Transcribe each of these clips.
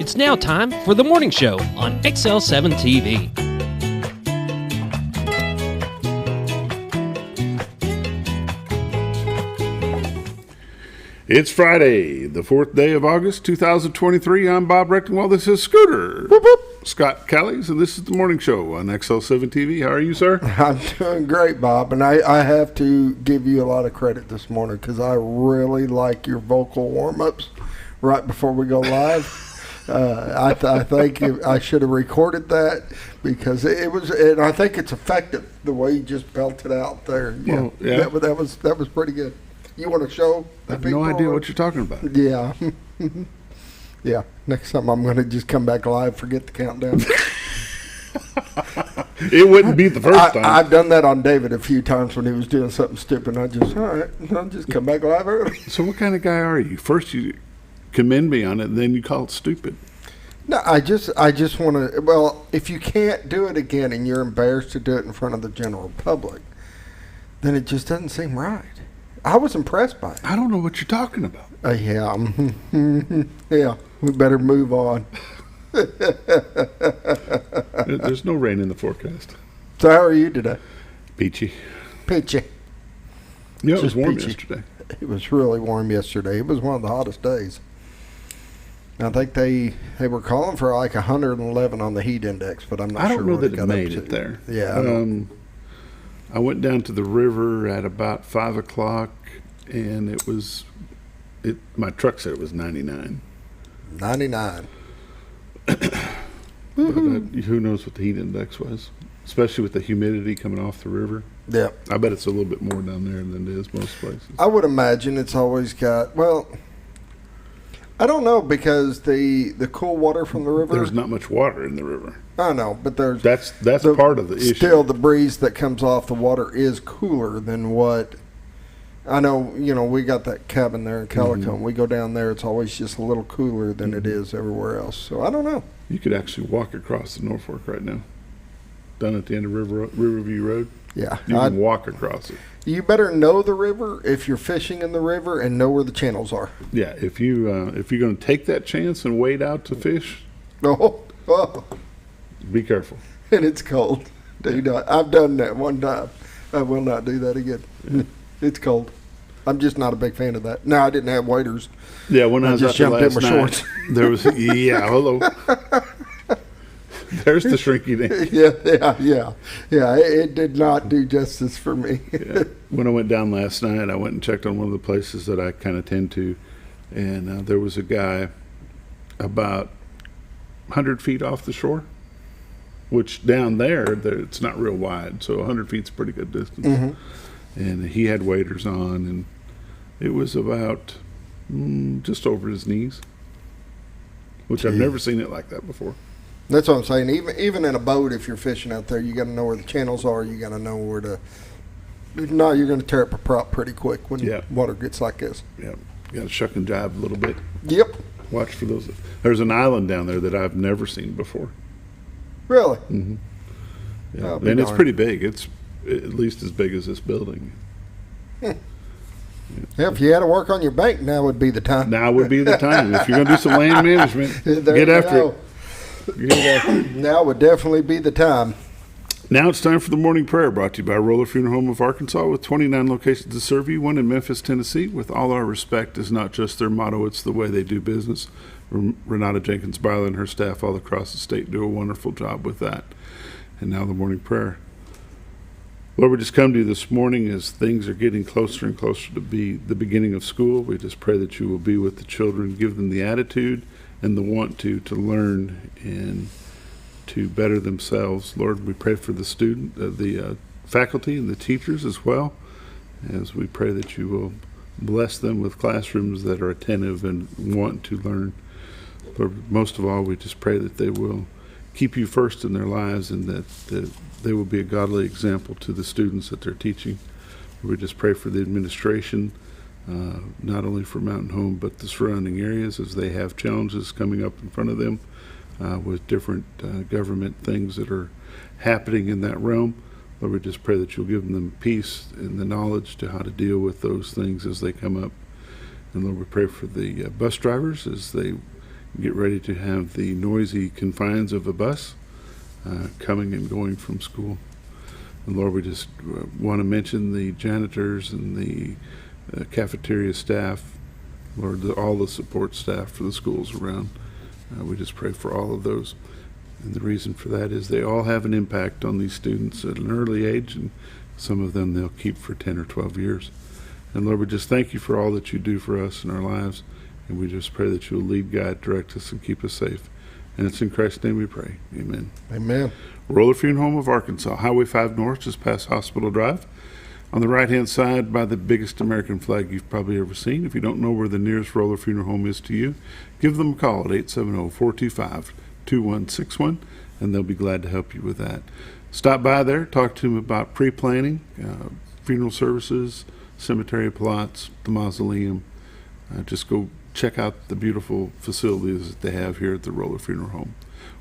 It's now time for the morning show on XL7-TV. It's Friday, the 4th day of August, 2023. I'm Bob Rectenwald. This is Scooter. Whoop, whoop. Scott Callies, and this is the morning show on XL7-TV. How are you, sir? I'm doing great, Bob, and I have to give you a lot of credit this morning because I really like your vocal warm-ups right before we go live. I think I should have recorded that because it was, and I think it's effective the way you just belted out there. Yeah, well, yeah. That was pretty good. You want to show? I have no idea what you're talking about. Yeah. Yeah. Next time I'm going to just come back live, forget the countdown. It wouldn't be the first time. I've done that on David a few times when he was doing something stupid. All right, I'll just come back live early. So what kind of guy are you? First you commend me on it, and then you call it stupid. No, I just want to, well, if you can't do it again and you're embarrassed to do it in front of the general public, then it just doesn't seem right. I was impressed by it. I don't know what you're talking about. Yeah. Yeah, we better move on. There's no rain in the forecast. So how are you today? Peachy. Peachy. Yeah, it was Just warm peachy. yesterday. It was really warm yesterday. It was one of the hottest days. I think they were calling for like 111 on the heat index, but I'm not sure. I don't know what that it it got made up it to. there. Yeah. I went down to the river at about 5 o'clock, and my truck said it was 99. 99. But who knows what the heat index was, especially with the humidity coming off the river. Yeah. I bet it's a little bit more down there than it is most places. I would imagine it's always got, well, I don't know because the cool water from the river. There's not much water in the river. I know, but there's That's part of the issue. Still, the breeze that comes off the water is cooler than what. I know, we got that cabin there in Calico. Mm-hmm. We go down there, it's always just a little cooler than it is everywhere else. So I don't know. You could actually walk across the Norfolk right now, down at the end of Riverview Road. Yeah. You can walk across it. You better know the river if you're fishing in the river and know where the channels are. Yeah, if you're going to take that chance and wade out to fish, Oh. be careful. And it's cold. I've done that one time. I will not do that again. Yeah. It's cold. I'm just not a big fan of that. No, I didn't have waders. Yeah, when I was just out there jumped last in my night, shorts. there was hello. There's the shrinky dink. Yeah. It did not do justice for me. Yeah. When I went down last night, I went and checked on one of the places that I kind of tend to, and there was a guy about 100 feet off the shore, which down there it's not real wide, so 100 feet's a pretty good distance. Mm-hmm. And he had waders on, and it was about just over his knees, which I've never seen it like that before. That's what I'm saying. Even in a boat, if you're fishing out there, you got to know where the channels are. You got to know where to. No, you're going to tear up a prop pretty quick when water gets like this. Yeah, you got to shuck and jive a little bit. Yep. Watch for those. There's an island down there that I've never seen before. Really? Mm-hmm. Yeah, Oh, and it's darn. pretty big. It's at least as big as this building. Yeah, if you had to work on your bank, now would be the time. Now would be the time. If you're going to do some land management, get after it. Now would definitely be the time. Now it's time for the morning prayer, brought to you by Roller Funeral Home of Arkansas, with 29 locations to serve you, one in Memphis, Tennessee. With all our respect is not just their motto, it's the way they do business. Renata Jenkins Byler and her staff all across the state do a wonderful job with that. And now the morning prayer. Lord, we just come to you this morning as things are getting closer and closer to be the beginning of school. We just pray that you will be with the children, give them the attitude and the want to learn and to better themselves. Lord, we pray for the the faculty and the teachers as well, as we pray that you will bless them with classrooms that are attentive and want to learn. Lord, most of all, we just pray that they will keep you first in their lives and that they will be a godly example to the students that they're teaching. We just pray for the administration, not only for Mountain Home, but the surrounding areas as they have challenges coming up in front of them with different government things that are happening in that realm. Lord, we just pray that you'll give them peace and the knowledge to how to deal with those things as they come up. And Lord, we pray for the bus drivers as they get ready to have the noisy confines of a bus coming and going from school. And Lord, we just want to mention the janitors and the cafeteria staff, Lord, all the support staff for the schools around. We just pray for all of those. And the reason for that is they all have an impact on these students at an early age, and some of them they'll keep for 10 or 12 years. And Lord, we just thank you for all that you do for us in our lives, and we just pray that you'll lead, guide, direct us, and keep us safe. And it's in Christ's name we pray. Amen. Amen. Roller Funeral Home of Arkansas, Highway 5 North, just past Hospital Drive. On the right-hand side by the biggest American flag you've probably ever seen. If you don't know where the nearest Roller Funeral Home is to you, give them a call at 870-425-2161, and they'll be glad to help you with that. Stop by there, talk to them about pre-planning, funeral services, cemetery plots, the mausoleum. Just go check out the beautiful facilities that they have here at the Roller Funeral Home.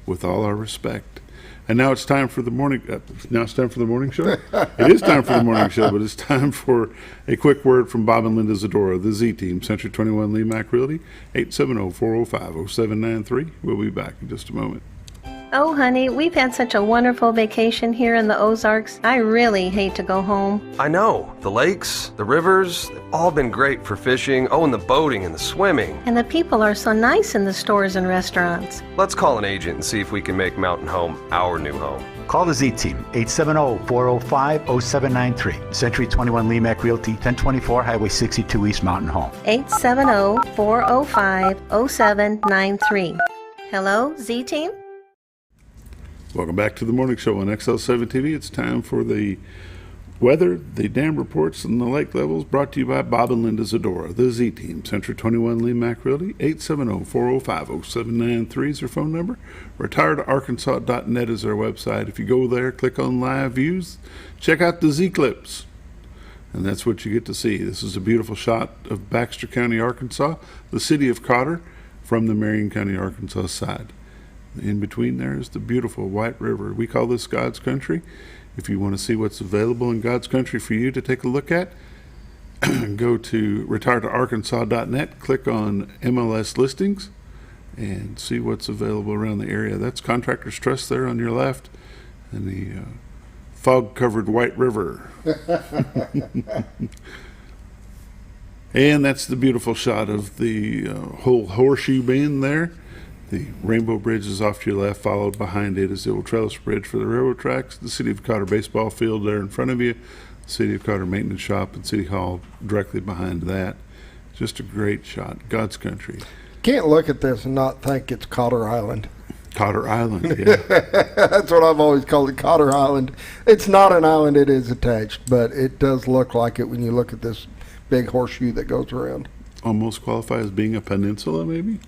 With all our respect. And now it's time for the morning. Now it's time for the morning show. It is time for the morning show, but it's time for a quick word from Bob and Linda Zdora, the Z Team, Century 21 LeMac Realty, 870-405-0793. We'll be back in just a moment. Oh, honey, we've had such a wonderful vacation here in the Ozarks. I really hate to go home. I know. The lakes, the rivers, they've all been great for fishing. Oh, and the boating and the swimming. And the people are so nice in the stores and restaurants. Let's call an agent and see if we can make Mountain Home our new home. Call the Z-Team, 870-405-0793. Century 21 LeMac Realty, 1024 Highway 62 East Mountain Home. 870-405-0793. Hello, Z-Team? Welcome back to the morning show on XL7-TV. It's time for the weather, the dam reports, and the lake levels, brought to you by Bob and Linda Zdora, the Z-Team, Century 21 LeMac Realty, 870-405-0793 is their phone number. Retiredarkansas.net is their website. If you go there, click on live views, check out the Z-Clips, and that's what you get to see. This is a beautiful shot of Baxter County, Arkansas, the city of Cotter, from the Marion County, Arkansas side. In between there is the beautiful White River. We call this God's country. If you want to see what's available in God's country for you to take a look at, go to retiredarkansas.net, click on MLS listings, and see what's available around the area. That's Contractors Trust there on your left, and the fog-covered White River. And that's the beautiful shot of the whole horseshoe bend there. The Rainbow Bridge is off to your left. Followed behind it is the old Trellis Bridge for the railroad tracks. The City of Cotter baseball field there in front of you. City of Cotter maintenance shop and City Hall directly behind that. Just a great shot. God's country. Can't look at this and not think it's Cotter Island. Cotter Island, yeah. That's what I've always called it, Cotter Island. It's not an island, it is attached, but it does look like it when you look at this big horseshoe that goes around. Almost qualify as being a peninsula, maybe?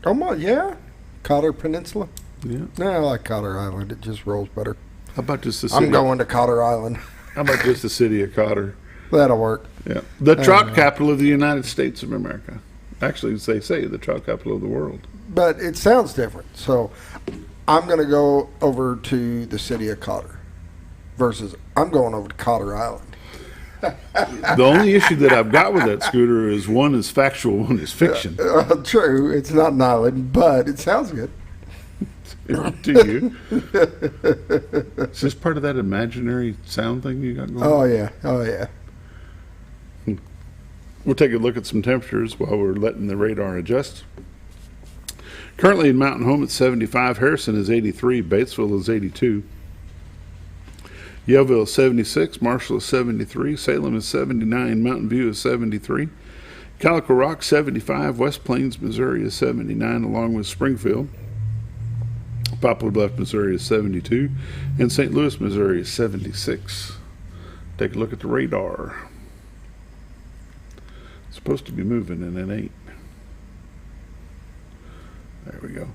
Oh my, yeah. Cotter Peninsula? Yeah. No, I like Cotter Island. It just rolls better. How about just the city? I'm going to Cotter Island. How about just the city of Cotter? That'll work. Yeah. The trout capital of the United States of America. Actually, as they say, the trout capital of the world. But it sounds different. So I'm going to go over to the city of Cotter versus I'm going over to Cotter Island. The only issue that I've got with that, Scooter, is one is factual, one is fiction. True. It's not an island, but it sounds good. To you. Is this part of that imaginary sound thing you got going on? Oh, yeah. Oh, yeah. We'll take a look at some temperatures while we're letting the radar adjust. Currently in Mountain Home, it's 75. Harrison is 83. Batesville is 82. Yellville is 76. Marshall is 73. Salem is 79. Mountain View is 73. Calico Rock, 75. West Plains, Missouri is 79, along with Springfield. Poplar Bluff, Missouri is 72. And St. Louis, Missouri is 76. Take a look at the radar. It's supposed to be moving in an 8. There we go.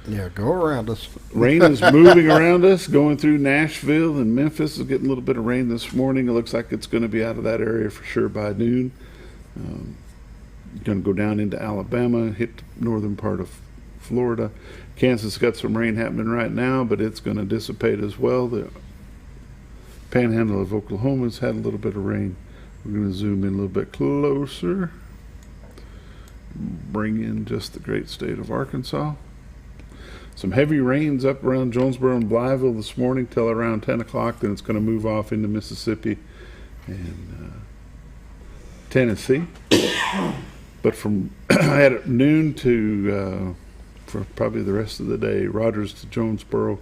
Yeah, go around us. Rain is moving around us, going through Nashville and Memphis. Is getting a little bit of rain this morning. It looks like it's going to be out of that area for sure by noon. Going to go down into Alabama, hit the northern part of Florida. Kansas got some rain happening right now, but it's going to dissipate as well. The panhandle of Oklahoma's had a little bit of rain. We're going to zoom in a little bit closer. bring in just the great state of Arkansas. Some heavy rains up around Jonesboro and Blytheville this morning till around 10 o'clock. Then it's going to move off into Mississippi and Tennessee. But from at noon to for probably the rest of the day, Rogers to Jonesboro,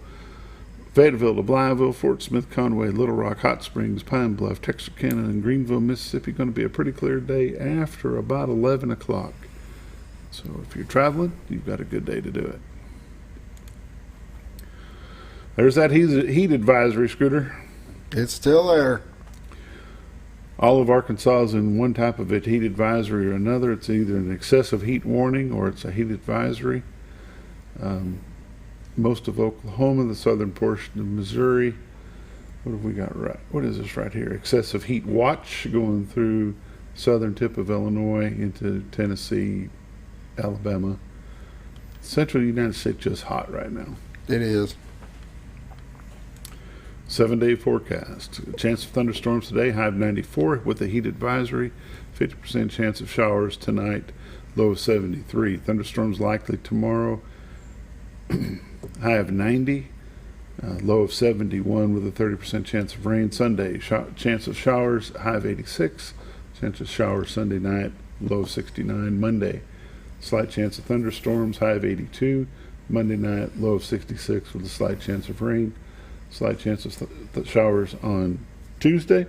Fayetteville to Blytheville, Fort Smith, Conway, Little Rock, Hot Springs, Pine Bluff, Texarkana, and Greenville, Mississippi. Going to be a pretty clear day after about 11 o'clock. So if you're traveling, you've got a good day to do it. There's that heat advisory, Scooter. It's still there. All of Arkansas is in one type of a heat advisory or another. It's either an excessive heat warning or it's a heat advisory. Most of Oklahoma, the southern portion of Missouri. What have we got right? What is this right here? Excessive heat watch going through southern tip of Illinois into Tennessee, Alabama. Central United States just hot right now. It is. 7-day forecast. Chance of thunderstorms today, high of 94 with a heat advisory. 50% chance of showers tonight, low of 73. Thunderstorms likely tomorrow, high of 90, low of 71 with a 30% chance of rain. Sunday, chance of showers, high of 86. Chance of showers Sunday night, low of 69. Monday, slight chance of thunderstorms, high of 82. Monday night, low of 66 with a slight chance of rain. Slight chance of showers on Tuesday,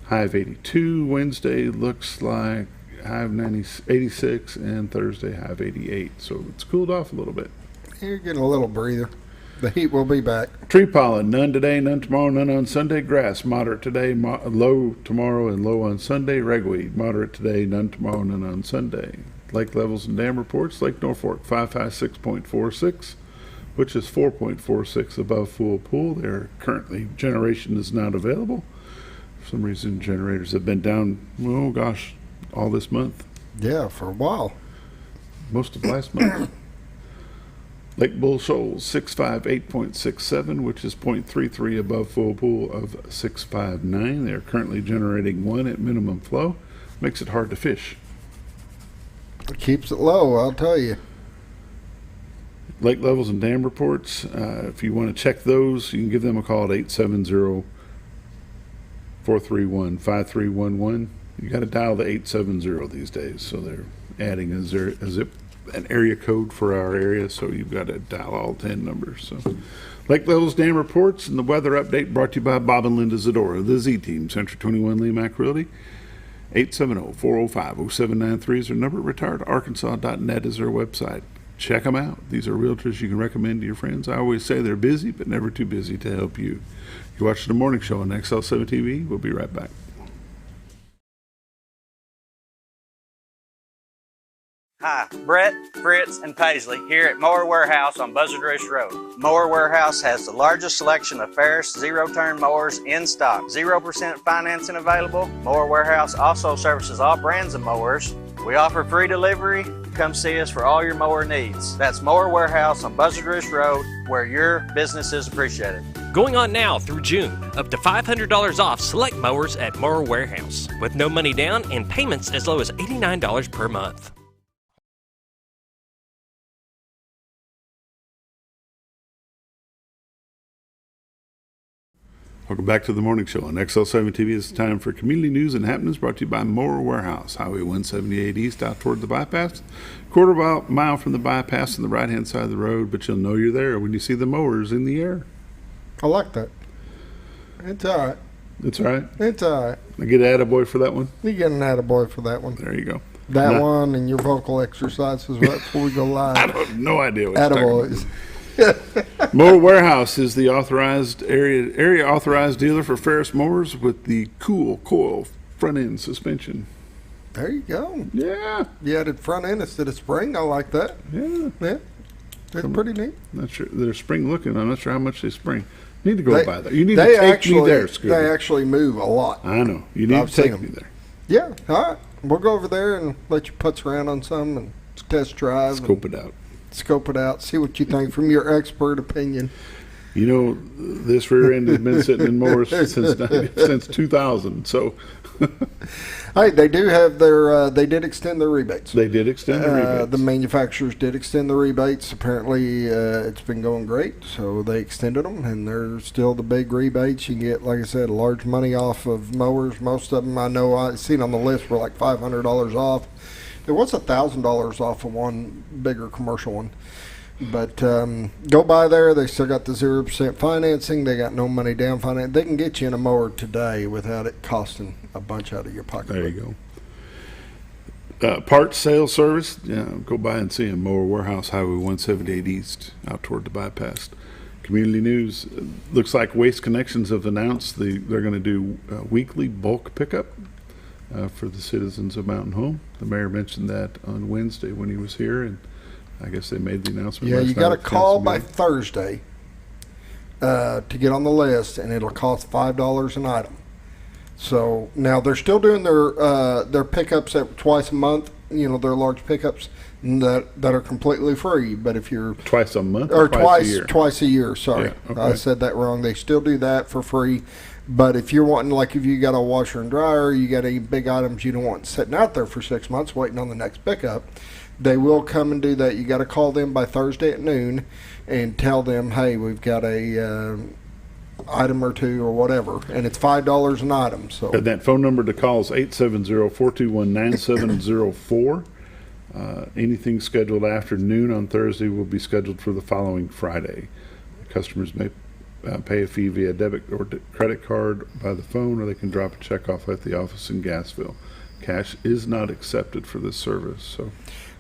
high of 82. Wednesday looks like high of 86, and Thursday high of 88. So it's cooled off a little bit. You're getting a little breather. The heat will be back. Tree pollen, none today, none tomorrow, none on Sunday. Grass, moderate today, low tomorrow, and low on Sunday. Ragweed, moderate today, none tomorrow, none on Sunday. Lake levels and dam reports. Lake Norfolk, 556.46. which is 4.46 above full pool. There currently generation is not available. For some reason, generators have been down, oh gosh, all this month. Yeah, for a while. Most of last month. Lake Bull Shoals, 658.67, which is 0.33 above full pool of 659. They are currently generating 1 at minimum flow. Makes it hard to fish. It keeps it low, I'll tell you. Lake levels and dam reports. If you want to check those, you can give them a call at 870-431-5311. You got to dial the 870 these days, so they're adding an area code for our area, so you've got to dial all 10 numbers. So, Lake levels, dam reports, and the weather update brought to you by Bob and Linda Zdora, the Z Team, Century 21 LeMac Realty. 870-405-0793 is their number. retiredarkansas.net is their website. Check them out. These are realtors you can recommend to your friends. I always say they're busy, but never too busy to help you. You're watching the morning show on XL7-TV. We'll be right back. Hi, Brett, Fritz, and Paisley here at Mower Warehouse on Buzzard Roost Road. Mower Warehouse has the largest selection of Ferris zero-turn mowers in stock. 0% financing available. Mower Warehouse also services all brands of mowers. We offer free delivery. Come see us for all your mower needs. That's Mower Warehouse on Buzzard Roost Road, where your business is appreciated. Going on now through June, up to $500 off select mowers at Mower Warehouse, with no money down and payments as low as $89 per month. Welcome back to the morning show on XL7-TV. It's time for community news and happenings brought to you by Mower Warehouse, Highway 178 East out toward the bypass. Quarter mile from the bypass on the right-hand side of the road, but you'll know you're there when you see the mowers in the air. I like that. It's all right. It's all right? It's all right. I get an attaboy for that one? You get an attaboy for that one. There you go. That one and your vocal exercises right before we go live. I have no idea what you're talking about. Attaboys. Mower Warehouse is the authorized area authorized dealer for Ferris mowers with the cool coil front end suspension. There you go. Yeah. You added front end instead of spring. I like that. Yeah. Yeah. That's pretty neat. Not sure they're spring looking. I'm not sure how much they spring. You need to go by there. You need to they take me there, Scooter. They actually move a lot. I know. You need to take me there. Yeah. All right. We'll go over there and let you putz around on some and test drive. Scope it out. Scope it out. See what you think from your expert opinion. You know, this rear end has been sitting in mowers since 2000. So, hey, they do have their. They did extend their rebates. They did extend the rebates. The manufacturers did extend the rebates. Apparently, it's been going great, so they extended them, and they're still the big rebates. You can get, like I said, large money off of mowers. Most of them, I know, I've seen on the list were like $500 off. There was $1,000 off of one bigger commercial one. But go by there. They still got the 0% financing. They got no money down finance. They can get you in a mower today without it costing a bunch out of your pocket. There you go. Parts sales service. Yeah, go by and see them. Mower Warehouse, Highway 178 East, out toward the bypass. Community news. Looks like Waste Connections have announced they're going to do weekly bulk pickup for the citizens of Mountain Home. The mayor mentioned that on Wednesday when he was here, and I guess they made the announcement. Yeah, last you got to night call by Thursday to get on the list, and it'll cost $5 an item. So now they're still doing their pickups at twice a month. You know, their large pickups that are completely free. But if you're twice a month or twice a year. Sorry, yeah, okay. I said that wrong. They still do that for free. But if you're wanting, like if you got a washer and dryer, you got any big items you don't want sitting out there for 6 months waiting on the next pickup, they will come and do that. You got to call them by Thursday at noon and tell them, hey, we've got a item or two or whatever, and it's $5 an item. So and that phone number to call is 870-421-9704. Anything scheduled after noon on Thursday will be scheduled for the following Friday. Customers may pay a fee via debit or credit card by the phone, or they can drop a check off at the office in Gassville. Cash is not accepted for this service. So,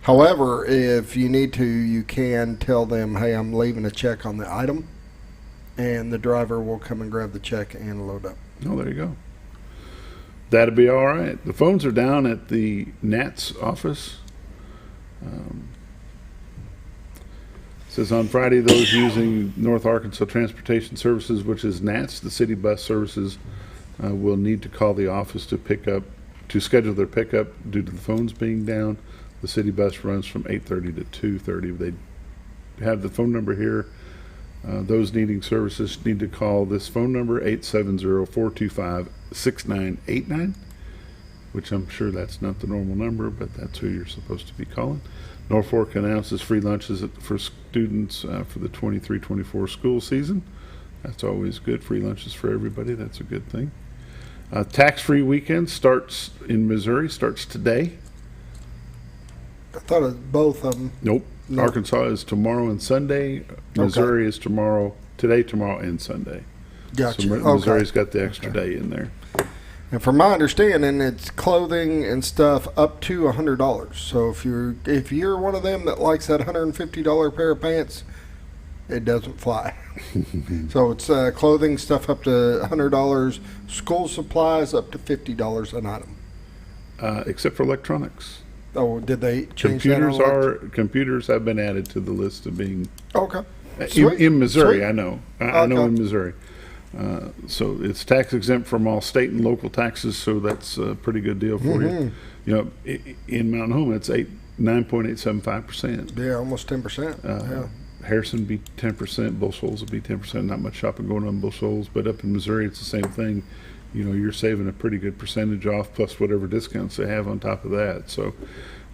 however, if you need to, you can tell them, hey, I'm leaving a check on the item, and the driver will come and grab the check and load up. Oh, there you go. That'll be all right. The phones are down at the Nats office. Says on Friday, those using North Arkansas Transportation Services, which is Nats, the city bus services, will need to call the office to schedule their pickup due to the phones being down. The city bus runs from 8:30 to 2:30. They have the phone number here. Those needing services need to call this phone number, 870-425-6989, which I'm sure that's not the normal number, but that's who you're supposed to be calling. Norfolk announces free lunches for students for the 23-24 school season. That's always good. Free lunches for everybody. That's a good thing. Tax-free weekend starts in Missouri, starts today. I thought it was both of them. Nope. No. Arkansas is tomorrow and Sunday. Missouri is today, tomorrow, and Sunday. Gotcha. So Missouri's got the extra day in there. And from my understanding, it's clothing and stuff up to $100. So if you're one of them that likes that $150 pair of pants, it doesn't fly. So it's clothing stuff up to $100, school supplies up to $50 an item. Except for electronics. Oh, did they change that? Computers have been added to the list of being okay. In Missouri. Sweet. I know. I know in Missouri. So it's tax exempt from all state and local taxes. So that's a pretty good deal for you. You know, in Mountain Home, it's 9.875%. Yeah, almost 10%. Yeah. Harrison would be 10%. Bull Shoals would be 10%. Not much shopping going on in Bull Shoals, but up in Missouri, it's the same thing. You know, you're saving a pretty good percentage off, plus whatever discounts they have on top of that. So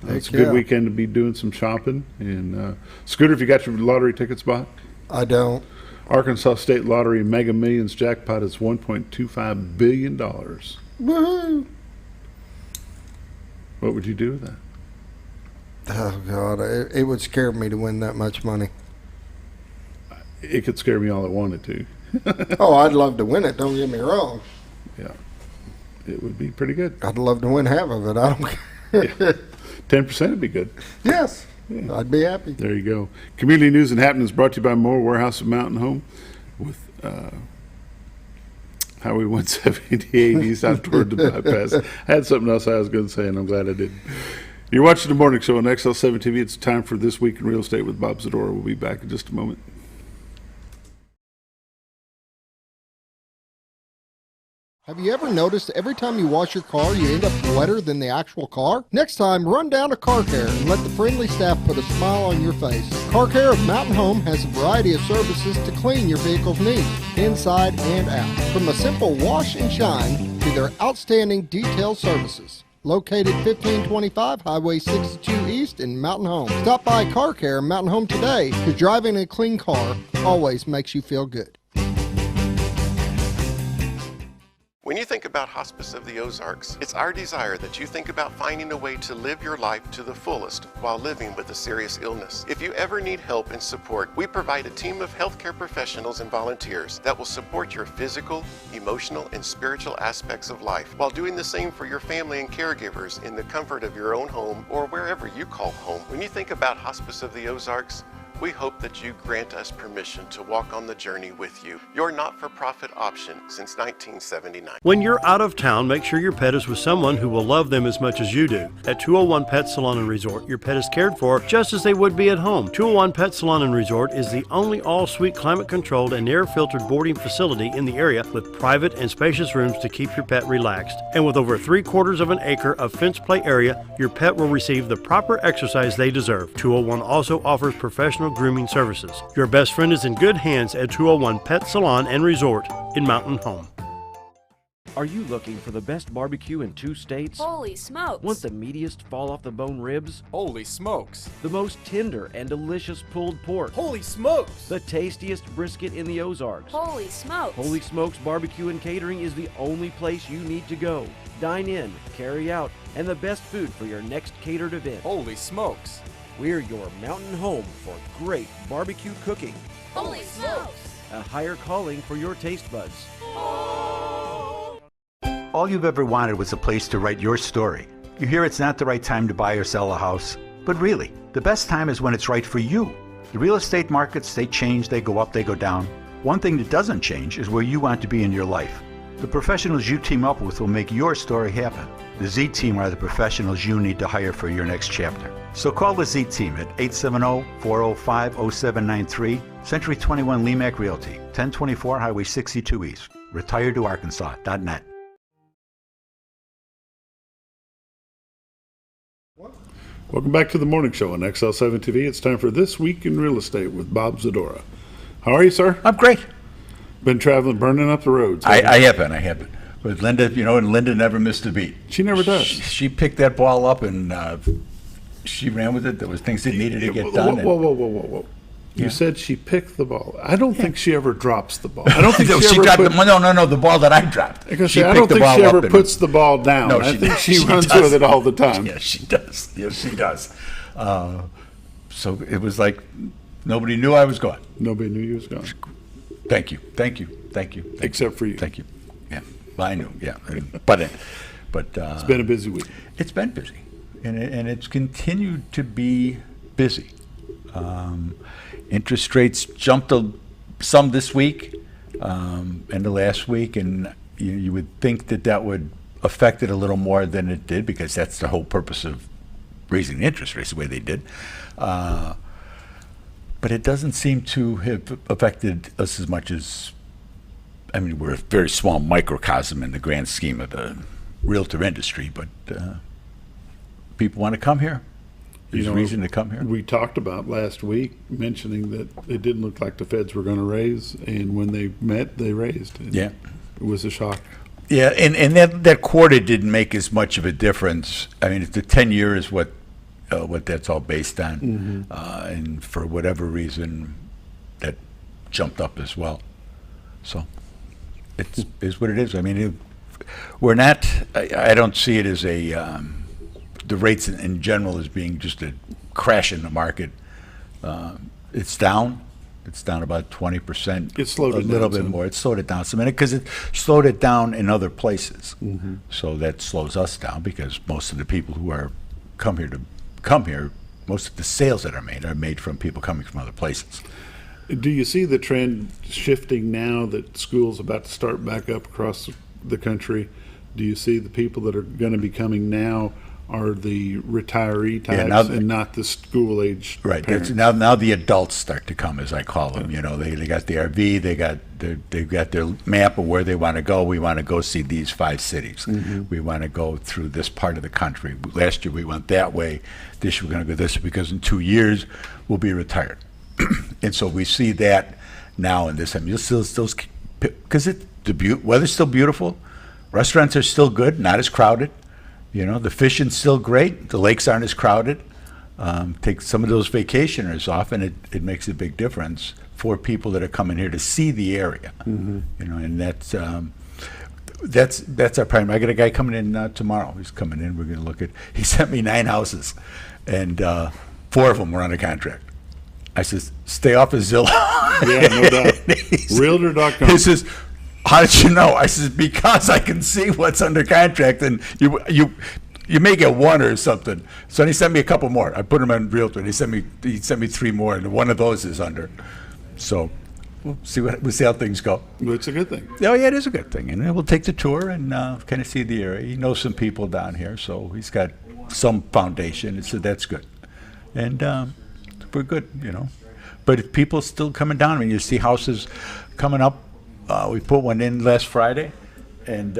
it's a good weekend to be doing some shopping. And Scooter, if you got your lottery tickets bought? I don't. Arkansas State Lottery Mega Millions jackpot is $1.25 billion. Woohoo! What would you do with that? Oh, God. It would scare me to win that much money. It could scare me all it wanted to. Oh, I'd love to win it. Don't get me wrong. Yeah. It would be pretty good. I'd love to win half of it. I don't care. 10% would be good. Yes. Yeah. I'd be happy. There you go. Community News and Happenings brought to you by Moore Warehouse of Mountain Home with Highway 178 east out toward the bypass. I had something else I was going to say, and I'm glad I did. You're watching the morning show on XL7-TV. It's time for This Week in Real Estate with Bob Zdora. We'll be back in just a moment. Have you ever noticed every time you wash your car, you end up wetter than the actual car? Next time, run down to Car Care and let the friendly staff put a smile on your face. Car Care of Mountain Home has a variety of services to clean your vehicle's needs, inside and out. From a simple wash and shine to their outstanding detail services. Located 1525 Highway 62 East in Mountain Home. Stop by Car Care Mountain Home today, because driving a clean car always makes you feel good. When you think about Hospice of the Ozarks, it's our desire that you think about finding a way to live your life to the fullest while living with a serious illness. If you ever need help and support, we provide a team of healthcare professionals and volunteers that will support your physical, emotional, and spiritual aspects of life while doing the same for your family and caregivers in the comfort of your own home or wherever you call home. When you think about Hospice of the Ozarks, we hope that you grant us permission to walk on the journey with you. Your not-for-profit option since 1979. When you're out of town, make sure your pet is with someone who will love them as much as you do. At 201 Pet Salon and Resort, your pet is cared for just as they would be at home. 201 Pet Salon and Resort is the only all-suite climate-controlled and air-filtered boarding facility in the area with private and spacious rooms to keep your pet relaxed. And with over 3/4 of an acre of fenced play area, your pet will receive the proper exercise they deserve. 201 also offers professional grooming services. Your best friend is in good hands at 201 Pet Salon and Resort in Mountain Home. Are you looking for the best barbecue in 2 states? Holy smokes! Want the meatiest fall-off-the-bone ribs? Holy smokes! The most tender and delicious pulled pork? Holy smokes! The tastiest brisket in the Ozarks? Holy smokes! Holy Smokes Barbecue and Catering is the only place you need to go. Dine in, carry out, and the best food for your next catered event. Holy smokes! We're your mountain home for great barbecue cooking. Holy smokes! A higher calling for your taste buds. All you've ever wanted was a place to write your story. You hear it's not the right time to buy or sell a house, but really, the best time is when it's right for you. The real estate markets, they change, they go up, they go down. One thing that doesn't change is where you want to be in your life. The professionals you team up with will make your story happen. The Z Team are the professionals you need to hire for your next chapter. So call the Z Team at 870-405-0793, Century 21 LeMac Realty, 1024 Highway 62 East, retiredtoarkansas.net. Welcome back to the morning show on XL7-TV. It's time for This Week in Real Estate with Bob Zdora. How are you, sir? I'm great. Been traveling, burning up the roads. I have been. But Linda, and Linda never missed a beat. She never does. She picked that ball up and she ran with it. There was things that needed to get done. Whoa. You said she picked the ball. I don't think she ever drops the ball. I don't think no, she ever dropped the ball that I dropped. I don't think she ever puts the ball down. No, I think she runs with it all the time. Yes, she does. So it was like nobody knew I was gone. Nobody knew you was gone. Thank you. Except for you. Thank you. Yeah, well, I knew. Yeah, but it's been a busy week. It's been busy, and it's continued to be busy. Interest rates jumped some this week, and the last week, and you would think that would affect it a little more than it did, because that's the whole purpose of raising the interest rates the way they did. But it doesn't seem to have affected us as much as, we're a very small microcosm in the grand scheme of the realtor industry, but people want to come here. There's reason to come here. We talked about last week, mentioning that it didn't look like the feds were going to raise, and when they met, they raised. Yeah. It was a shock. Yeah, and that quarter didn't make as much of a difference. The 10-year is what that's all based on, and for whatever reason, that jumped up as well. So it is what it is. We're not. I don't see it as the rates in general as being just a crash in the market. It's down. It's down about 20%. It slowed it down. A little bit more. It slowed it down some, because it slowed it down in other places. So that slows us down, because most of the people who are come here, most of the sales that are made from people coming from other places. Do you see the trend shifting now that school's about to start back up across the country? Do you see the people that are going to be coming now are the retiree types now- and not the school age Right. parents. Now the adults start to come, as I call them. You know, they got the RV, they've got their map of where they want to go. We want to go see these 5 cities. We want to go through this part of the country. Last year we went that way. This year we're going to go this way because in 2 years we'll be retired. And so we see that now in this. I mean, you'll still because weather's still beautiful. Restaurants are still good, not as crowded. You know, the fishing's still great. The lakes aren't as crowded. Take some of those vacationers off, and it makes a big difference for people that are coming here to see the area. You know, and that's our primary. I got a guy coming in tomorrow. He's coming in. We're going to look at. He sent me 9 houses, and 4 of them were under contract. I says, stay off of Zillow. Yeah, no doubt. Realtor.com. He says, how did you know? I says, because I can see what's under contract, and you may get 1 or something. So he sent me a couple more. I put them on Realtor, and he sent me 3 more, and one of those is under. So we'll see how things go. It's a good thing. Oh yeah, it is a good thing, and we'll take the tour and kind of see the area. He knows some people down here, so he's got some foundation, so that's good. And we're good, you know. But if people still coming down, I mean, you see houses coming up. We put one in last Friday, and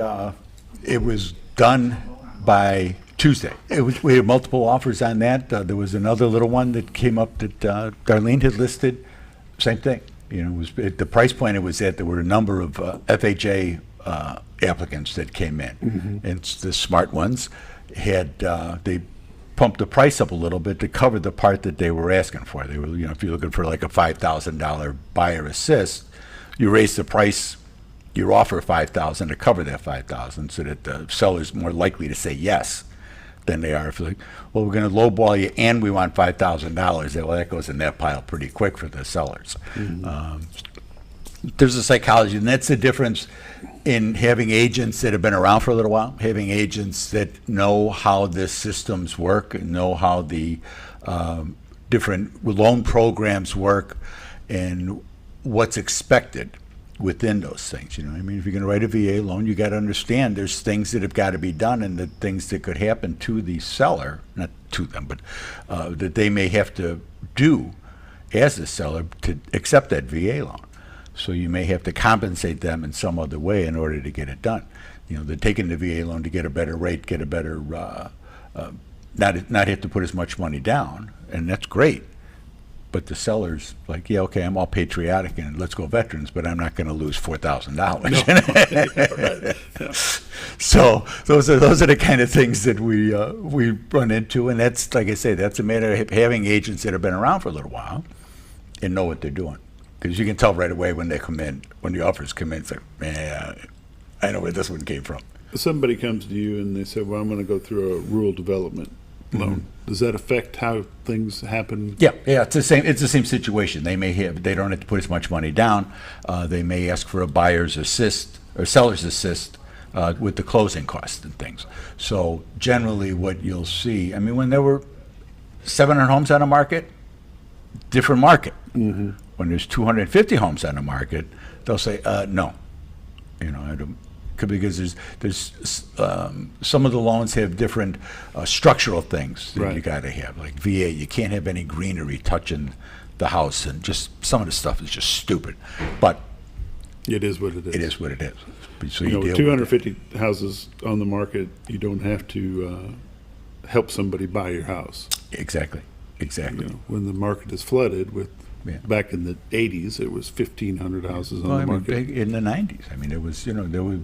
it was done by Tuesday. We had multiple offers on that. There was another little one that came up that Darlene had listed. Same thing. You know, it was at the price point it was at. There were a number of FHA applicants that came in, and the smart ones had they pumped the price up a little bit to cover the part that they were asking for. They were, you know, if you're looking for like a $5,000 buyer assist, you raise the price, you offer $5,000 to cover that $5,000, so that the seller's more likely to say yes than they are if they're like, well, we're going to lowball you and we want $5,000. Well, that goes in that pile pretty quick for the sellers. There's a psychology, and that's the difference in having agents that have been around for a little while, having agents that know how the systems work, and know how the different loan programs work, and what's expected within those things. You know, I mean, if you're going to write a VA loan, you got to understand there's things that have got to be done, and the things that could happen to the seller, not to them, but that they may have to do as a seller to accept that VA loan. So you may have to compensate them in some other way in order to get it done. You know, they're taking the VA loan to get a better rate, get a better, not have to put as much money down, and that's great. But the seller's like, yeah, okay, I'm all patriotic and let's go veterans, but I'm not going to lose $4,000. So those are the kind of things that we run into, and that's, like I say, that's a matter of having agents that have been around for a little while and know what they're doing. Because you can tell right away when they come in, when the offers come in, it's like, man, I know where this one came from. Somebody comes to you and they say, well, I'm going to go through a rural development loan. Does that affect how things happen? Yeah, it's the same situation. They don't have to put as much money down. They may ask for a buyer's assist or seller's assist with the closing costs and things. So generally what you'll see, I mean, when there were 700 homes on the market, different market. When there's 250 homes on the market, they'll say, no. You know, I don't, because there's some of the loans have different structural things that you got to have. Like VA, you can't have any greenery touching the house, and just some of the stuff is just stupid. But it is what it is. It is what it is. So you know, with 250 houses on the market, you don't have to help somebody buy your house. Exactly. You know, when the market is flooded with, back in the 80s, it was 1,500 houses on the market. In the 90s, I mean, it was, you know,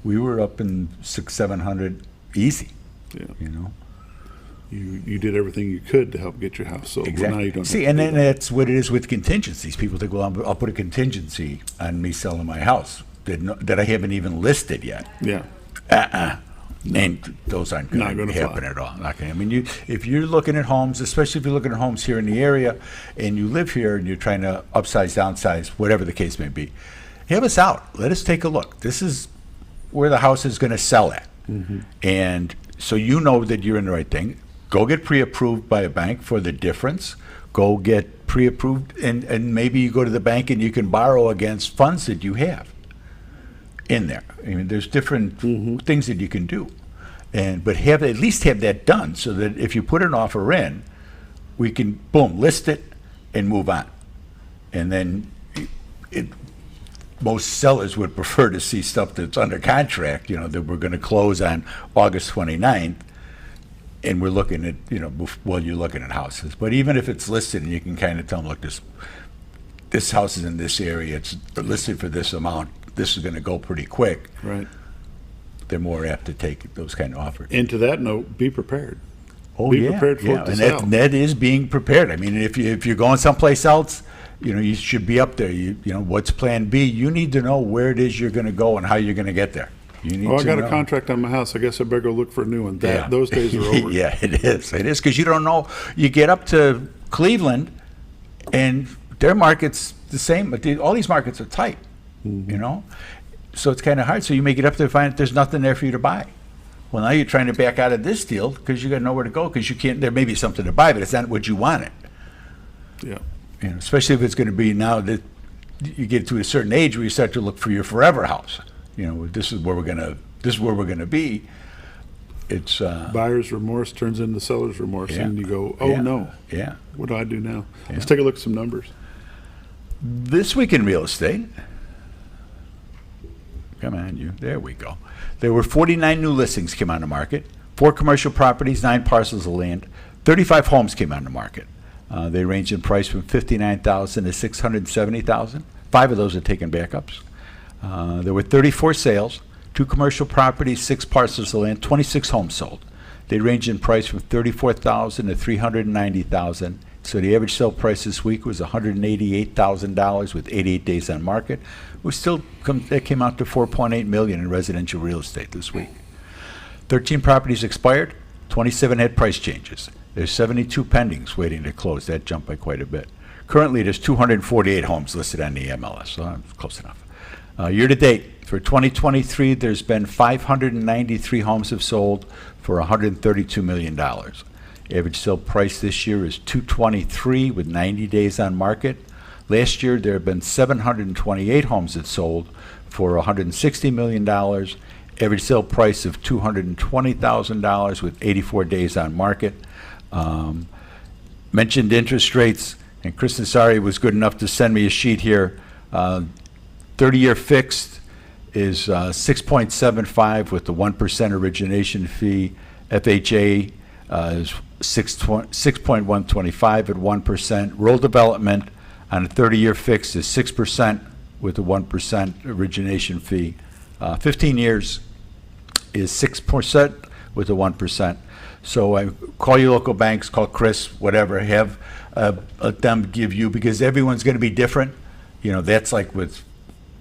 we were up in 600-700 easy. Yeah. You know, you did everything you could to help get your house sold. Exactly. Well, now you don't see, and then that's what it is with contingencies. People think, well, I'll put a contingency on me selling my house that I haven't even listed yet. Yeah. And those aren't going to happen at all. Not gonna, I mean, if you're looking at homes, especially if you're looking at homes here in the area, and you live here and you're trying to upsize, downsize, whatever the case may be, have us out. Let us take a look. This is where the house is going to sell at. And so you know that you're in the right thing. Go get pre-approved by a bank for the difference. Go get pre-approved, and maybe you go to the bank and you can borrow against funds that you have in there. I mean, there's different things that you can do. but at least have that done so that if you put an offer in, we can, boom, list it and move on. And then most sellers would prefer to see stuff that's under contract, that we're going to close on August 29th, and we're looking at, while you're looking at houses. But even if it's listed and you can kind of tell them, look, this house is in this area, it's listed for this amount, this is going to go pretty quick. Right. They're more apt to take those kind of offers. And to that note, be prepared. Oh, be prepared for it to sell. And that is being prepared. I mean, if you're going someplace else, you should be up there. What's plan B? You need to know where it is you're going to go and how you're going to get there. You need I got know. a contract on my house. I guess I better go look for a new one. Those days are over. Yeah, it is. It is, because you don't know. You get up to Cleveland, and their market's the same. But all these markets are tight, So it's kind of hard. So you may get up there and find that there's nothing there for you to buy. Well, now you're trying to back out of this deal because you got nowhere to go because you can't. There may be something to buy, but it's not what you wanted. Yeah. Especially if it's going to be now that you get to a certain age where you start to look for your forever house. This is where we're gonna be. It's buyer's remorse turns into seller's remorse, and you go, no. Yeah. What do I do now? Let's take a look at some numbers. This week in real estate. Come on, you. There we go. There were 49 new listings came on the market, 4 commercial properties, 9 parcels of land, 35 homes came on the market. They range in price from $59,000 to $670,000. 5 of those are taken backups. There were 34 sales, 2 commercial properties, 6 parcels of land, 26 homes sold. They range in price from $34,000 to $390,000. So the average sale price this week was $188,000 with 88 days on market. That came out to $4.8 million in residential real estate this week. 13 properties expired, 27 had price changes. There's 72 pendings waiting to close. That jumped by quite a bit. Currently, there's 248 homes listed on the MLS, so that's close enough. Year to date, for 2023, there's been 593 homes have sold for $132 million. Average sale price this year is $223 with 90 days on market. Last year, there have been 728 homes that sold for $160 million. Average sale price of $220,000 with 84 days on market. Mentioned interest rates, and Chris Nassari was good enough to send me a sheet here. 30-year fixed is 6.75 with the 1% origination fee. FHA is 6.125 at 1%. Rural development on a 30-year fixed is 6% with a 1% origination fee. 15 years is 6% with a 1%. So I call your local banks, call Chris, whatever, have let them give you, because everyone's going to be different. That's like with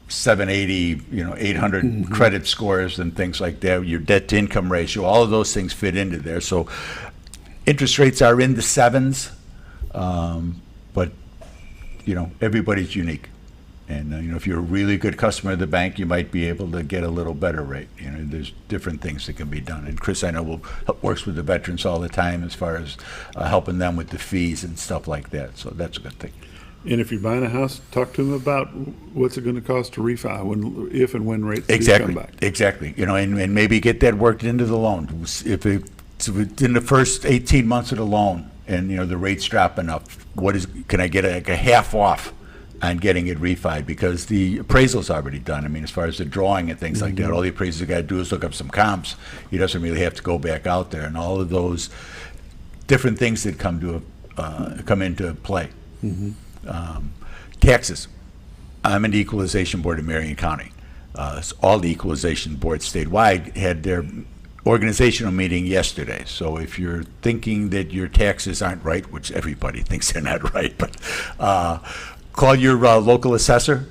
780, 800 credit scores and things like that, your debt to income ratio, all of those things fit into there. So interest rates are in the 7s, but everybody's unique. And if you're a really good customer of the bank, you might be able to get a little better rate. There's different things that can be done. And Chris, I know, works with the veterans all the time as far as helping them with the fees and stuff like that. So that's a good thing. And if you're buying a house, talk to them about what's it going to cost to refi if and when rates exactly come back. Exactly. And maybe get that worked into the loan. If it's within the first 18 months of the loan, and the rates drop enough, can I get a half off on getting it refied, because the appraisal's already done. I mean, as far as the drawing and things like that, all the appraiser's got to do is look up some comps. He doesn't really have to go back out there, and all of those different things that come into play. Taxes. I'm in the Equalization Board in Marion County. All the Equalization Boards statewide had their organizational meeting yesterday. So if you're thinking that your taxes aren't right, which everybody thinks they're not right, but call your local assessor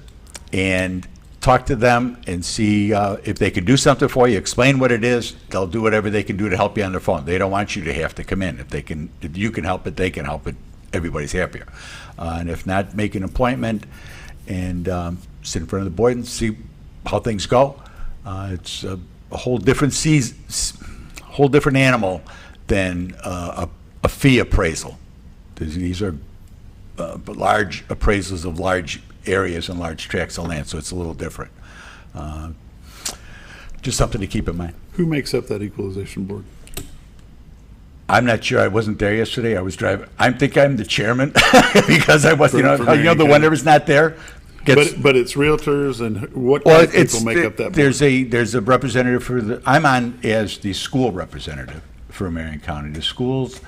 and talk to them and see if they can do something for you. Explain what it is. They'll do whatever they can do to help you on their phone. They don't want you to have to come in. If you can help it, they can help it. Everybody's happier. And if not, make an appointment and sit in front of the board and see how things go. It's a whole different whole different animal than a fee appraisal. These are large appraisals of large areas and large tracts of land, so it's a little different. just something to keep in mind. Who makes up that equalization board? I'm not sure. I wasn't there yesterday. I was driving. I think I'm the chairman because I was, For the Marion one County. that was not there. But it's realtors and what kind of people make up that board? There's a representative for I'm on as the school representative for Marion County. The schools,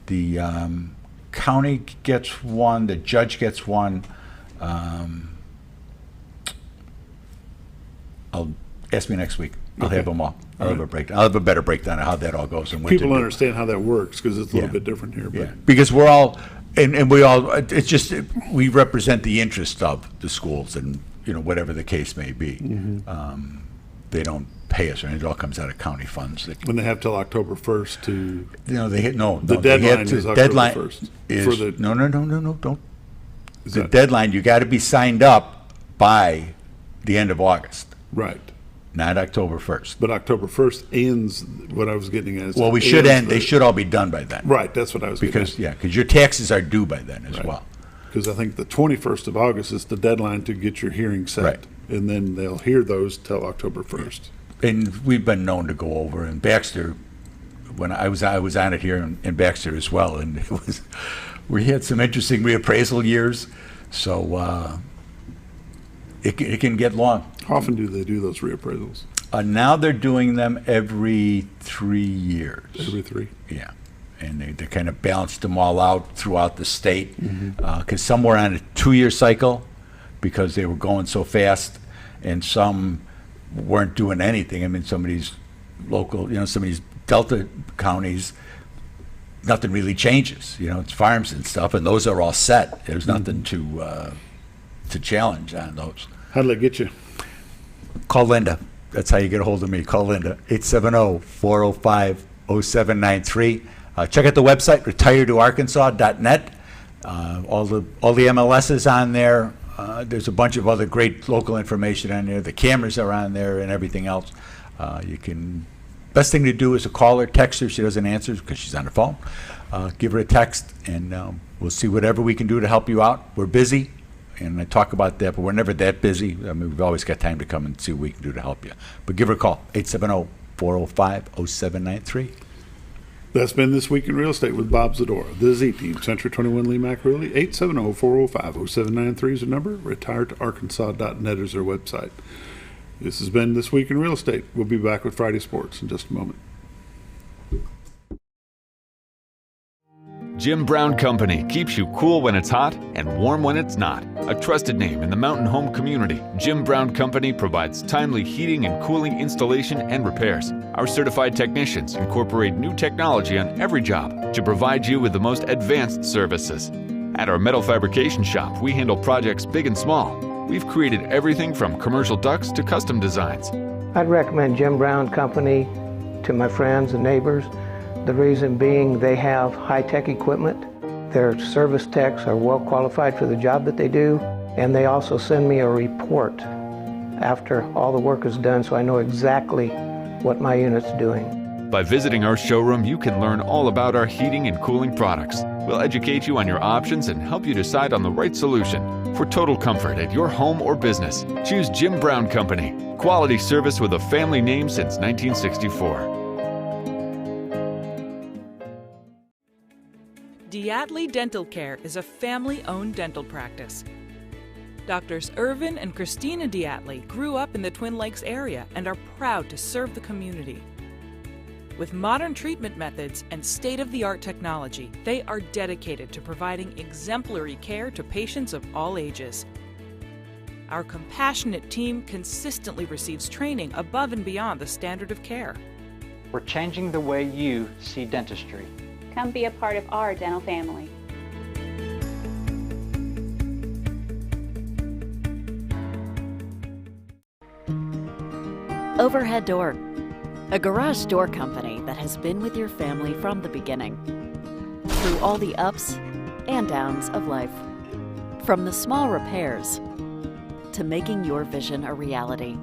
the county gets one, the judge gets one. Ask me next week. I'll have them all. I'll have a breakdown. I'll have a better breakdown of how that all goes and what People to do. understand how that works because it's a little bit different here. But Yeah, because we're all, and we all, it's just, we represent the interest of the schools and, whatever the case may be. They don't pay us, or anything. It all comes out of county funds. when they have till October 1st to, They hit, no. the they deadline have to- is October deadline 1st. is- for the, No, don't. Is The that- deadline, you got to be signed up by the end of August, right. not October 1st. But October 1st ends, what I was getting at is. Well, we should end, they should all be done by then. Right, that's what I was getting at. Because your taxes are due by then as well. Because I think the 21st of August is the deadline to get your hearing set. Right. And then they'll hear those till October 1st. And we've been known to go over, and Baxter, when I was on it here in Baxter as well, and we had some interesting reappraisal years, so it can get long. How often do they do those reappraisals? Now they're doing them every 3 years. Every 3? Yeah. And they kind of balanced them all out throughout the state, because some were on a 2-year cycle because they were going so fast, and some weren't doing anything. I mean, some of these local, some of these Delta counties, nothing really changes. It's farms and stuff, and those are all set. There's nothing to challenge on those. How did they get you? Call Linda. That's how you get a hold of me. Call Linda, 870-405-0793. Check out the website, retiredoarkansas.net. All the MLS is on there. There's a bunch of other great local information on there. The cameras are on there and everything else. Best thing to do is to call her, text her. She doesn't answer because she's on the phone. Give her a text, and we'll see whatever we can do to help you out. We're busy, and I talk about that, but we're never that busy. I mean, we've always got time to come and see what we can do to help you. But give her a call, 870-405-0793. That's been This Week in Real Estate with Bob Zdora, the Z Team, Century 21 LeMac Realty. 870-405-0793 is the number. retiredtoarkansas.net is their website. This has been This Week in Real Estate. We'll be back with Friday Sports in just a moment. Jim Brown Company keeps you cool when it's hot and warm when it's not. A trusted name in the mountain home community, Jim Brown Company provides timely heating and cooling installation and repairs. Our certified technicians incorporate new technology on every job to provide you with the most advanced services. At our metal fabrication shop, we handle projects big and small. We've created everything from commercial ducts to custom designs. I'd recommend Jim Brown Company to my friends and neighbors. The reason being they have high-tech equipment. Their service techs are well qualified for the job that they do, and they also send me a report after all the work is done so I know exactly what my unit's doing. By visiting our showroom, you can learn all about our heating and cooling products. We'll educate you on your options and help you decide on the right solution. For total comfort at your home or business, choose Jim Brown Company. Quality service with a family name since 1964. Diatley Dental Care is a family-owned dental practice. Doctors Irvin and Christina Diatley grew up in the Twin Lakes area and are proud to serve the community. With modern treatment methods and state-of-the-art technology, they are dedicated to providing exemplary care to patients of all ages. Our compassionate team consistently receives training above and beyond the standard of care. We're changing the way you see dentistry. Come be a part of our dental family. Overhead Door, a garage door company that has been with your family from the beginning, through all the ups and downs of life. From the small repairs to making your vision a reality.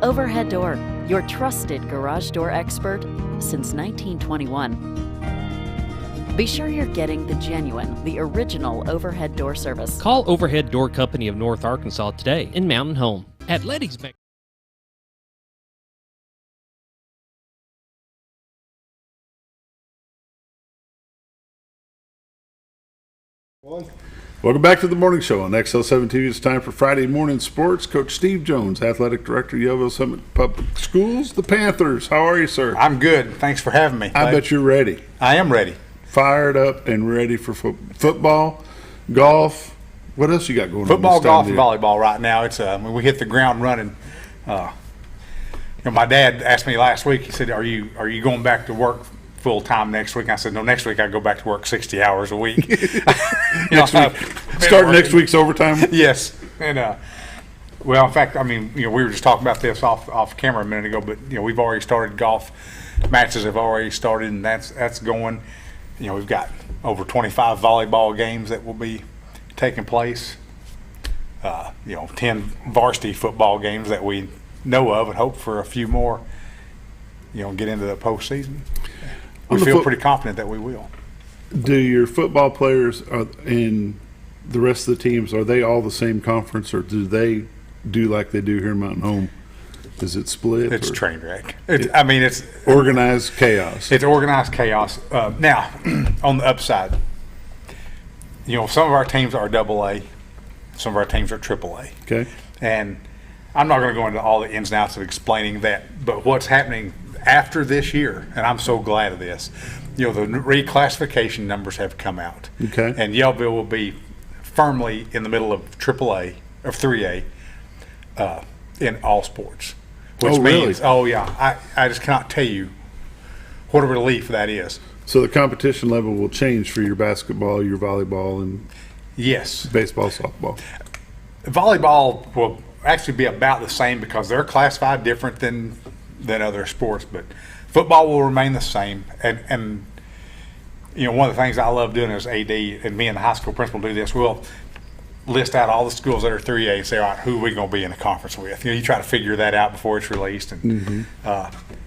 Overhead Door, your trusted garage door expert since 1921. Be sure you're getting the genuine, the original overhead door service. Call Overhead Door Company of North Arkansas today in Mountain Home at Letty's Welcome back to the morning show on XL7-TV. It's time for Friday morning sports. Coach Steve Jones, Athletic Director, Yellville Summit Public Schools. The Panthers, how are you, sir? I'm good. Thanks for having me. I bet you're ready. I am ready. Fired up and ready for football, golf. What else you got going on? Football, golf, and volleyball right now. It's we hit the ground running. My dad asked me last week. He said, "Are you going back to work full time next week?" I said, "No, next week I go back to work 60 hours a week." Start next week's overtime. Yes, and well, in fact, I mean, we were just talking about this off camera a minute ago, but we've already started golf matches. Have already started, and that's going. We've got over 25 volleyball games that will be taking place. 10 varsity football games that we know of, and hope for a few more. Get into the postseason. We feel pretty confident that we will. Do your football players and the rest of the teams, are they all the same conference, or do they do like they do here in Mountain Home? Is it split? It's train wreck. It's organized chaos. It's organized chaos. Now, on the upside, some of our teams are AA, some of our teams are AAA. Okay. And I'm not going to go into all the ins and outs of explaining that, but what's happening after this year, and I'm so glad of this, the reclassification numbers have come out. Okay. And Yellville will be firmly in the middle of AAA, or 3A, in all sports. Which means, I just cannot tell you what a relief that is. So the competition level will change for your basketball, your volleyball, and yes, baseball, softball. Volleyball will actually be about the same because they're classified different than other sports, but football will remain the same. And one of the things I love doing as AD, and me and the high school principal do this, we'll list out all the schools that are 3A and say, all right, who are we going to be in a conference with? You try to figure that out before it's released, and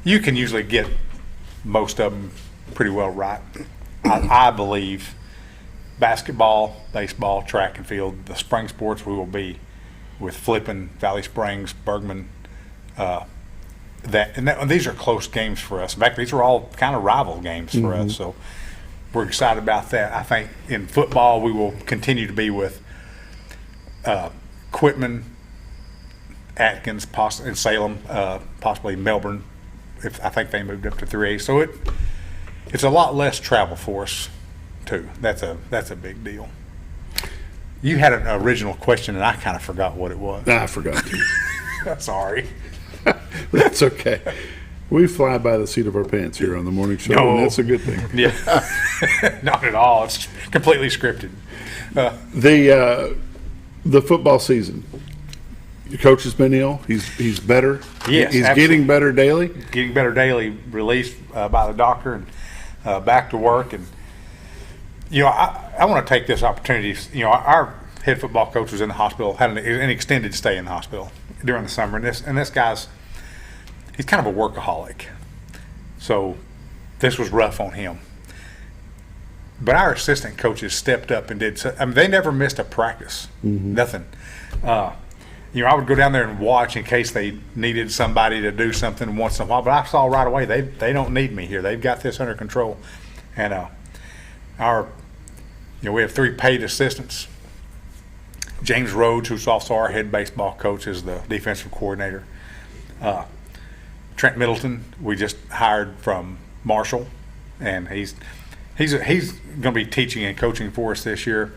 you can usually get most of them pretty well right. I believe basketball, baseball, track and field, the spring sports, we will be with Flippin, Valley Springs, Bergman. These are close games for us. In fact, these are all kind of rival games for us. So we're excited about that. I think in football we will continue to be with Quitman, Atkins, and Salem, possibly Melbourne. I think they moved up to 3A. So it's a lot less travel for us too. That's a big deal. You had an original question, and I kind of forgot what it was. I forgot to. Sorry. That's okay. We fly by the seat of our pants here on the morning show, and that's a good thing. Yeah, not at all. It's completely scripted. The football season. Your coach has been ill. He's better. Yes, he's absolutely. getting better daily. Getting better daily. Released by the doctor and back to work. And I want to take this opportunity. Our head football coach was in the hospital, had an extended stay in the hospital during the summer, and this guy's he's kind of a workaholic. So this was rough on him. But our assistant coaches stepped up and did. They never missed a practice. Nothing. I would go down there and watch in case they needed somebody to do something once in a while. But I saw right away they don't need me here. They've got this under control. And we have 3 paid assistants. James Rhodes, who's also our head baseball coach, is the defensive coordinator. Trent Middleton, we just hired from Marshall, and he's going to be teaching and coaching for us this year.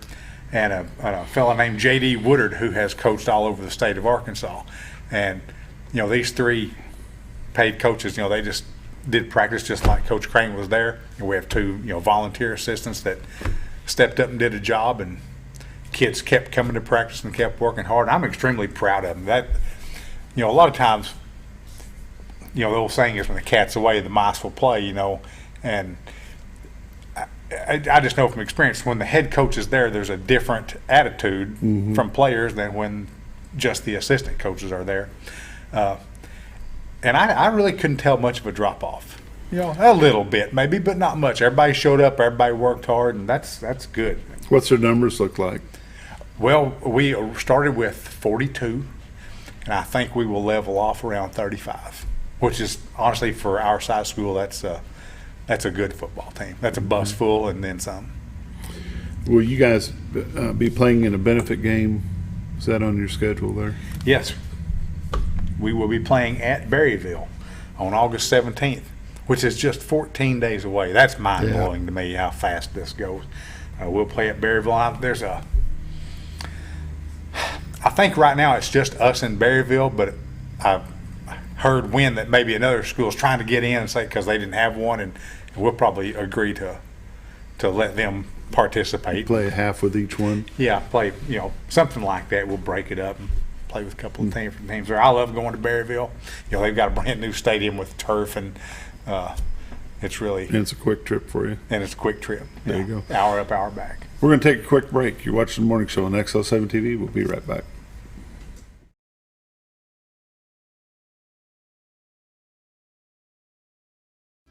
And a fellow named J.D. Woodard, who has coached all over the state of Arkansas. And these 3 paid coaches, they just did practice just like Coach Crane was there. And we have 2 volunteer assistants that stepped up and did a job, and kids kept coming to practice and kept working hard. I'm extremely proud of them. That a lot of times, the old saying is, when the cat's away, the mice will play. And I just know from experience, when the head coach is there, there's a different attitude from players than when just the assistant coaches are there. And I really couldn't tell much of a drop off. A little bit maybe, but not much. Everybody showed up, everybody worked hard, and that's good. What's their numbers look like? Well, we started with 42, and I think we will level off around 35, which is honestly, for our size school, that's a good football team. That's a bus full and then some. Will you guys be playing in a benefit game? Is that on your schedule there? Yes. We will be playing at Berryville on August 17th, which is just 14 days away. That's mind-blowing to me how fast this goes. We'll play at Berryville. I think right now it's just us in Berryville, but I've heard that maybe another school's trying to get in and say because they didn't have one, and we'll probably agree to let them participate. Play a half with each one. Yeah, play something like that. We'll break it up and play with a couple of different teams there. I love going to Berryville. They've got a brand new stadium with turf, and it's really and it's a quick trip for you. And it's a quick trip. There you go. Hour up, hour back. We're going to take a quick break. You're watching the morning show on XL7-TV. We'll be right back.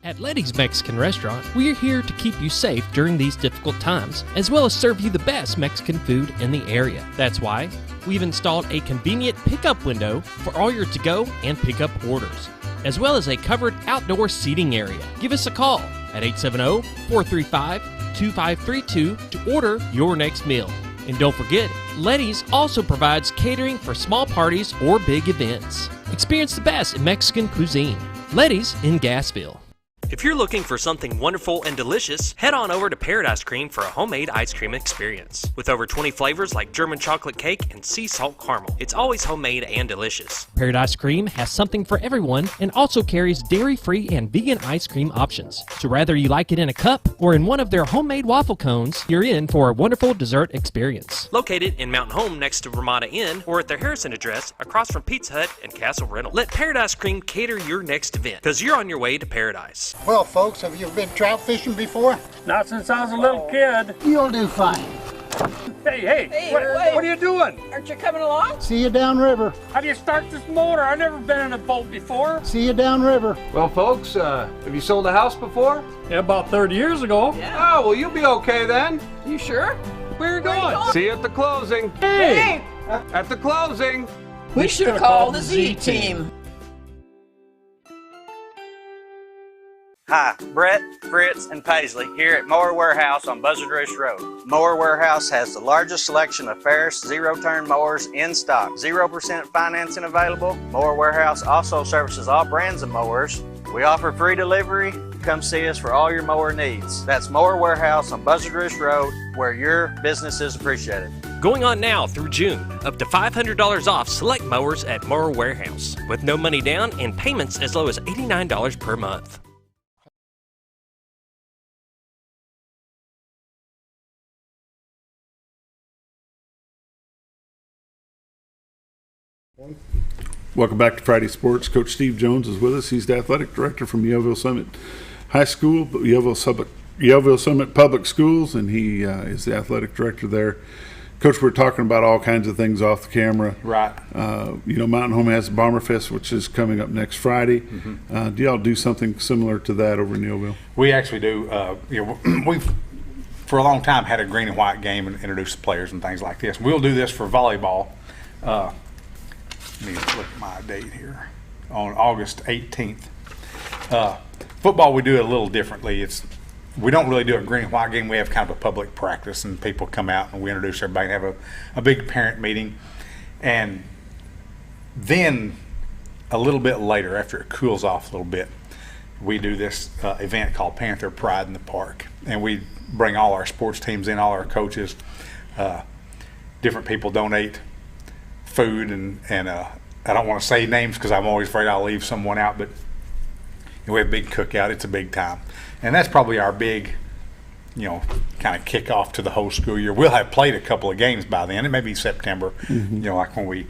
At Letty's Mexican Restaurant, we're here to keep you safe during these difficult times, as well as serve you the best Mexican food in the area. That's why we've installed a convenient pickup window for all your to-go and pickup orders, as well as a covered outdoor seating area. Give us a call at 870-435-2532 to order your next meal. And don't forget, Letty's also provides catering for small parties or big events. Experience the best in Mexican cuisine. Letty's in Gassville. If you're looking for something wonderful and delicious, head on over to Paradise Cream for a homemade ice cream experience. With over 20 flavors like German chocolate cake and sea salt caramel, it's always homemade and delicious. Paradise Cream has something for everyone and also carries dairy-free and vegan ice cream options. So whether you like it in a cup or in one of their homemade waffle cones, you're in for a wonderful dessert experience. Located in Mountain Home next to Ramada Inn or at their Harrison address across from Pizza Hut and Castle Rental. Let Paradise Cream cater your next event, because you're on your way to paradise. Well, folks, have you been trout fishing before? Not since I was a little kid. You'll do fine. Hey, what are you doing? Aren't you coming along? See you downriver. How do you start this motor? I've never been in a boat before. See you downriver. Well, folks, have you sold a house before? Yeah, about 30 years ago. Yeah. Oh, well, you'll be okay then. You sure? Where are you going? See you at the closing. Hey! At the closing. We should have called the Z-Team. Hi, Brett, Fritz, and Paisley here at Mower Warehouse on Buzzard Ridge Road. Mower Warehouse has the largest selection of Ferris zero-turn mowers in stock. 0% financing available. Mower Warehouse also services all brands of mowers. We offer free delivery. Come see us for all your mower needs. That's Mower Warehouse on Buzzard Ridge Road, where your business is appreciated. Going on now through June, up to $500 off select mowers at Mower Warehouse, with no money down and payments as low as $89 per month. Welcome back to Friday Sports. Coach Steve Jones is with us. He's the athletic director from Yellville Summit High School, Yellville Summit Public Schools, and he is the athletic director there. Coach, we're talking about all kinds of things off the camera. Right. Mountain Home has Bomber Fest, which is coming up next Friday. Mm-hmm. Do y'all do something similar to that over in Yellville? We actually do. We've for a long time had a green and white game and introduced the players and things like this. We'll do this for volleyball. Let me look at my date here. On August 18th. Football, we do it a little differently. We don't really do a green and white game. We have kind of a public practice, and people come out and we introduce everybody and have a big parent meeting. And then a little bit later, after it cools off a little bit, we do this event called Panther Pride in the Park. And we bring all our sports teams in, all our coaches. Different people donate food, and I don't want to say names because I'm always afraid I'll leave someone out, but we have a big cookout. It's a big time. And that's probably our big, kind of kickoff to the whole school year. We'll have played a couple of games by then. It may be September, like when we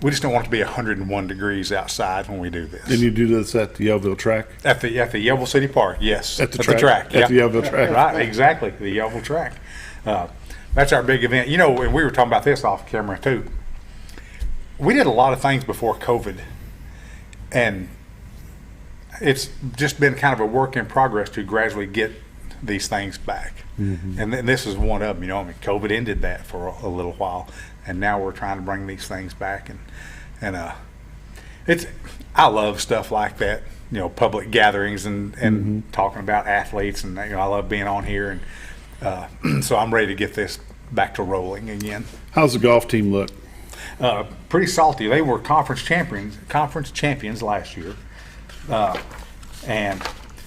just don't want it to be 101 degrees outside when we do this. And you do this at the Yellville track? At the Yellville City Park, yes. At the track. Yeah. At the Yellville track. Right, exactly, the Yellville track. That's our big event. And we were talking about this off camera too. We did a lot of things before COVID, and it's just been kind of a work in progress to gradually get these things back. Mm-hmm. And this is one of them. COVID ended that for a little while, and now we're trying to bring these things back. And I love stuff like that. Public gatherings and talking about athletes, and I love being on here. And So I'm ready to get this back to rolling again. How's the golf team look? Pretty salty. They were conference champions last year, and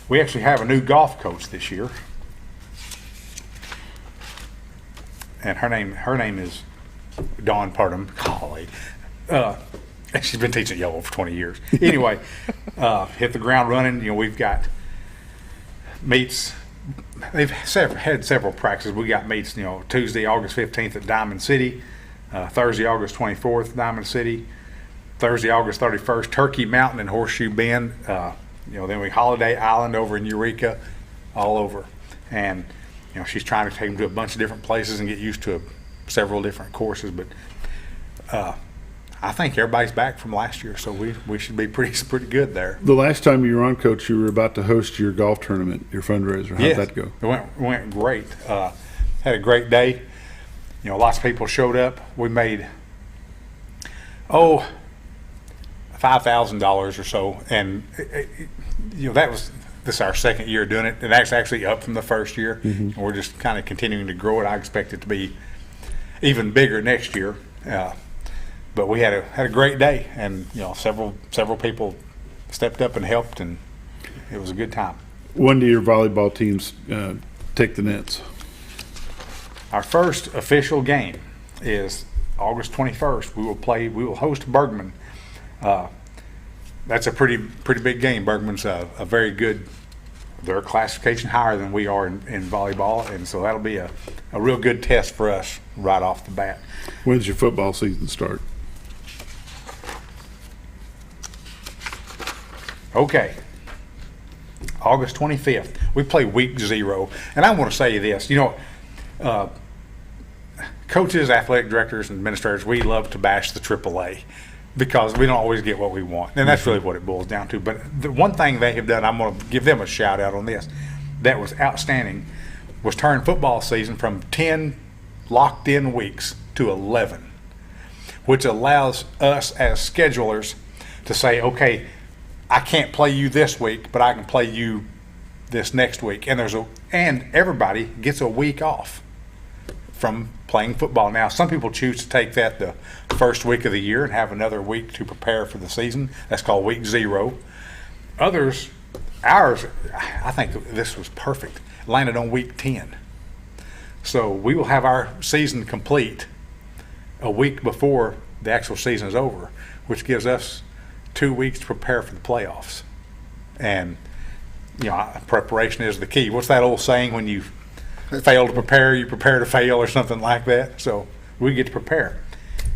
we actually have a new golf coach this year, and her name is Dawn Purdom. Golly, and she's been teaching at Yellville for 20 years. Anyway, hit the ground running. You know, we've got meets. They've had several practices. We got meets, you know, Tuesday, August 15th at Diamond City, Thursday, August 24th, Diamond City, Thursday, August 31st, Turkey Mountain and Horseshoe Bend. You know, then we Holiday Island over in Eureka, all over. And, you know, she's trying to take them to a bunch of different places and get used to several different courses. But I think everybody's back from last year, so we should be pretty good there. The last time you were on, Coach, you were about to host your golf tournament, your fundraiser. How'd that go? It went great. Had a great day. You know, lots of people showed up. We made $5,000 or so, and you know, this is our second year doing it, and that's actually up from the first year. And we're just kind of continuing to grow it. I expect it to be even bigger next year. But we had a great day, and you know, several people stepped up and helped, and it was a good time. When do your volleyball teams take the nets? Our first official game is August 21st. We will host Bergman. That's a pretty big game. Bergman's a very good. They're a classification higher than we are in volleyball, and so that'll be a real good test for us right off the bat. When's your football season start? Okay, August 25th. We play week 0, and I want to say this. You know, coaches, athletic directors, and administrators, we love to bash the AAA because we don't always get what we want, and that's really what it boils down to. But the one thing they have done, I'm going to give them a shout out on this, that was outstanding, was turn football season from 10 locked in weeks to 11, which allows us as schedulers to say, okay, I can't play you this week, but I can play you this next week. And and everybody gets a week off from playing football. Now, some people choose to take that the first week of the year and have another week to prepare for the season. That's called week 0. Ours, I think this was perfect, landed on week 10. So we will have our season complete a week before the actual season is over, which gives us 2 weeks to prepare for the playoffs. And, you know, preparation is the key. What's that old saying, when you fail to prepare, you prepare to fail, or something like that? So we get to prepare.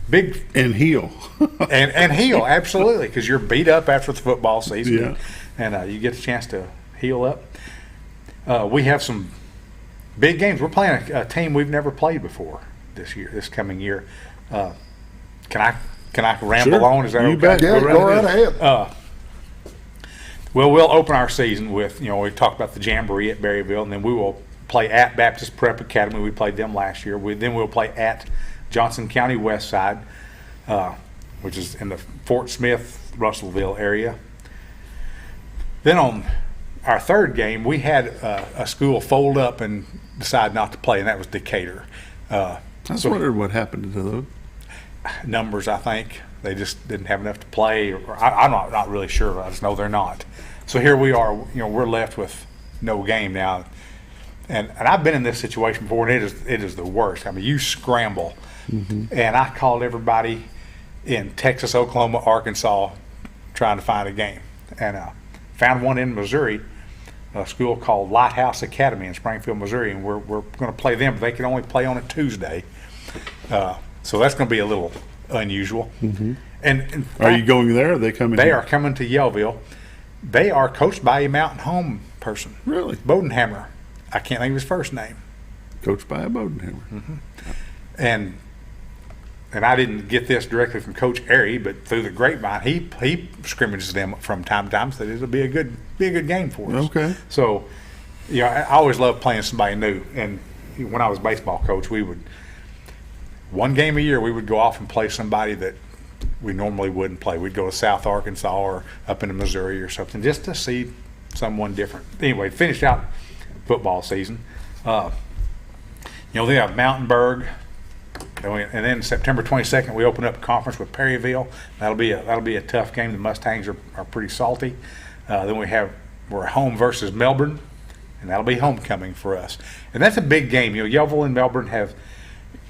Big and heal. and heal, absolutely, because you're beat up after the football season. And you get a chance to heal up. We have some big games. We're playing a team we've never played before this coming year. Can I ramble on? Is that okay? Bet. Yeah, go right ahead. Well, we'll open our season with, you know, we talked about the Jamboree at Berryville, and then we will play at Baptist Prep Academy. We played them last year. Then we'll play at Johnson County West Side, which is in the Fort Smith, Russellville area. Then on our third game, we had a school fold up and decide not to play, and that was Decatur. I was wondering what happened to those. Numbers, I think. They just didn't have enough to play. I'm not really sure. I just know they're not. So here we are. You know, we're left with no game now. And I've been in this situation before, and it is the worst. I mean, you scramble. And I called everybody in Texas, Oklahoma, Arkansas, trying to find a game. And found one in Missouri, a school called Lighthouse Academy in Springfield, Missouri, and we're going to play them. But they can only play on a Tuesday. So that's going to be a little unusual. And are you going there? Or are they coming? They are coming to Yellville. They are coached by a Mountain Home person. Really? Bodenhammer. I can't think of his first name. Coached by a Bodenhammer. And I didn't get this directly from Coach Airy, but through the grapevine, he scrimmages them from time to time. So it'll be a good game for us. Okay. So, you know, I always love playing somebody new. And when I was baseball coach, we would. One game a year, we would go off and play somebody that we normally wouldn't play. We'd go to South Arkansas or up into Missouri or something just to see someone different. Anyway, finished out football season. They have Mountainburg. And then September 22nd, we open up a conference with Perryville. That'll be a tough game. The Mustangs are pretty salty. Then we're home versus Melbourne, and that'll be homecoming for us. And that's a big game. Yellville and Melbourne have,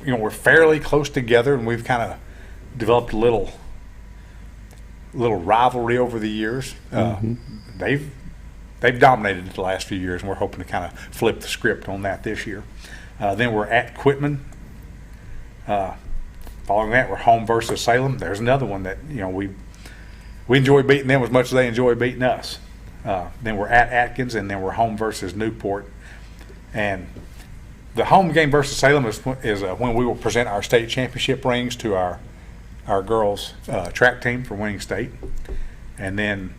we're fairly close together, and we've kind of developed a little rivalry over the years. They've dominated it the last few years, and we're hoping to kind of flip the script on that this year. Then we're at Quitman. Following that, we're home versus Salem. There's another one that we enjoy beating them as much as they enjoy beating us. Then we're at Atkins, and then we're home versus Newport. And the home game versus Salem is when we will present our state championship rings to our girls' track team for winning state. And then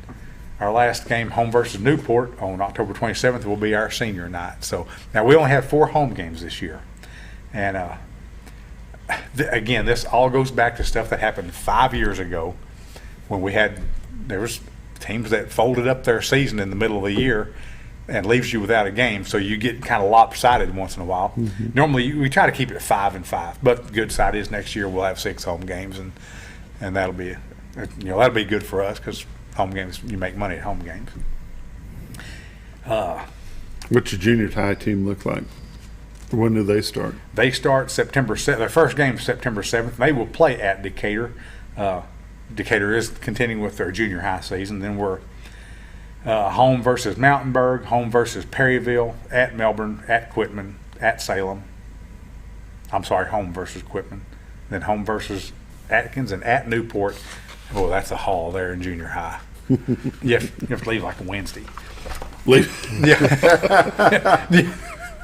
our last game, home versus Newport, on October 27th, will be our senior night. So now we only have 4 home games this year. And again, this all goes back to stuff that happened 5 years ago when there was teams that folded up their season in the middle of the year and leaves you without a game, so you get kind of lopsided once in a while. Normally, we try to keep it 5-5, but the good side is next year we'll have 6 home games, and that'll be good for us because home games, you make money at home games. What's your junior high team look like? When do they start? They start September 7th. Their first game is September 7th. They will play at Decatur. Decatur is continuing with their junior high season. Then we're home versus Mountainburg, home versus Perryville, at Melbourne, at Quitman, at Salem. I'm sorry, home versus Quitman. Then home versus Atkins and at Newport. Oh, that's a haul there in junior high. you have to leave like a Wednesday. Yeah.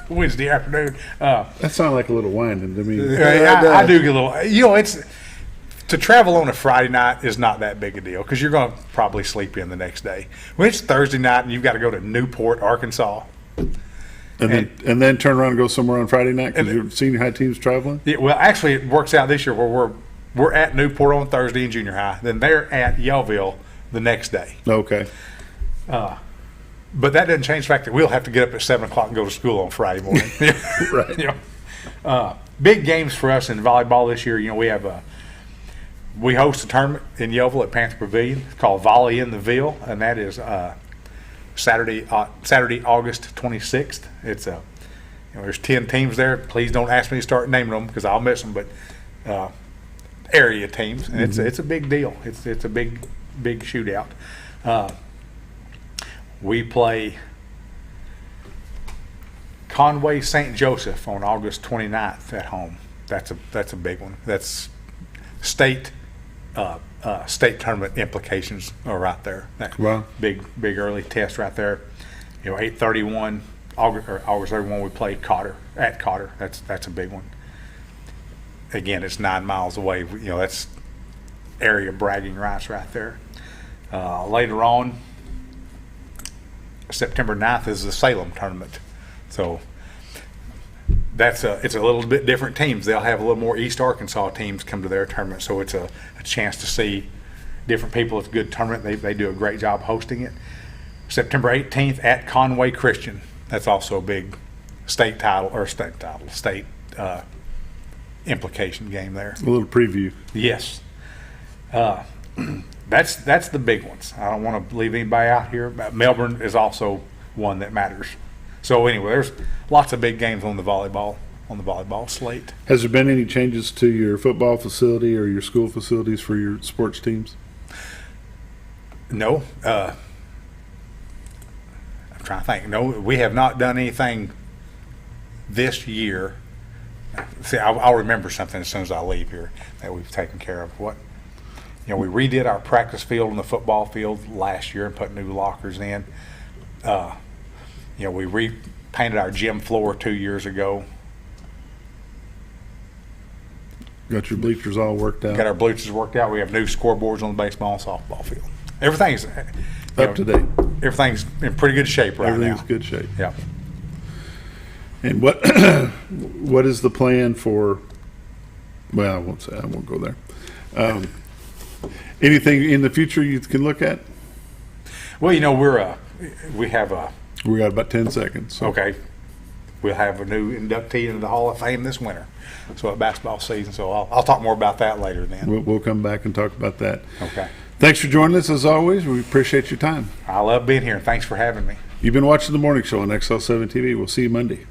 Wednesday afternoon. That sounds like a little winding to me. I do get a little. It's to travel on a Friday night is not that big a deal because you're going to probably sleep in the next day. When it's Thursday night and you've got to go to Newport, Arkansas, and then turn around and go somewhere on Friday night because your senior high team's traveling. Yeah, well, actually, it works out this year where we're at Newport on Thursday in junior high. Then they're at Yellville the next day. Okay. But that doesn't change the fact that we'll have to get up at 7 o'clock and go to school on Friday morning. Right. Big games for us in volleyball this year. We host a tournament in Yellville at Panther Pavilion called Volley in the Ville, and that is Saturday, August 26th. It's there's 10 teams there. Please don't ask me to start naming them because I'll miss them. But area teams, and it's a big deal. It's a big shootout. We play Conway St. Joseph on August 29th at home. That's a big one. That's state tournament implications are right there. Wow. Big early test right there. 8/31 August 31 we play Cotter at Cotter. That's a big one. Again, it's 9 miles away. That's area bragging rights right there. Later on, September 9th is the Salem tournament. So it's a little bit different teams. They'll have a little more East Arkansas teams come to their tournament, so it's a chance to see different people. It's a good tournament. They do a great job hosting it. September 18th at Conway Christian. That's also a big state implication game there. A little preview. Yes. That's the big ones. I don't want to leave anybody out here. Melbourne is also one that matters. So anyway, there's lots of big games on the volleyball slate. Has there been any changes to your football facility or your school facilities for your sports teams? No. I'm trying to think. No, we have not done anything this year. See, I'll remember something as soon as I leave here that we've taken care of. We redid our practice field and the football field last year and put new lockers in. We repainted our gym floor 2 years ago. Got your bleachers all worked out? Got our bleachers worked out. We have new scoreboards on the baseball and softball field. Everything's up to date. Everything's in pretty good shape right now. Everything's good shape. Yeah. And what is the plan for? Well, I won't go there. Anything in the future you can look at? Well, we got about 10 seconds. So. Okay. we'll have a new inductee into the Hall of Fame this winter. So at basketball season. So I'll talk more about that later then. We'll come back and talk about that. Okay. Thanks for joining us as always. We appreciate your time. I love being here. Thanks for having me. You've been watching The Morning Show on XL7-TV. We'll see you Monday.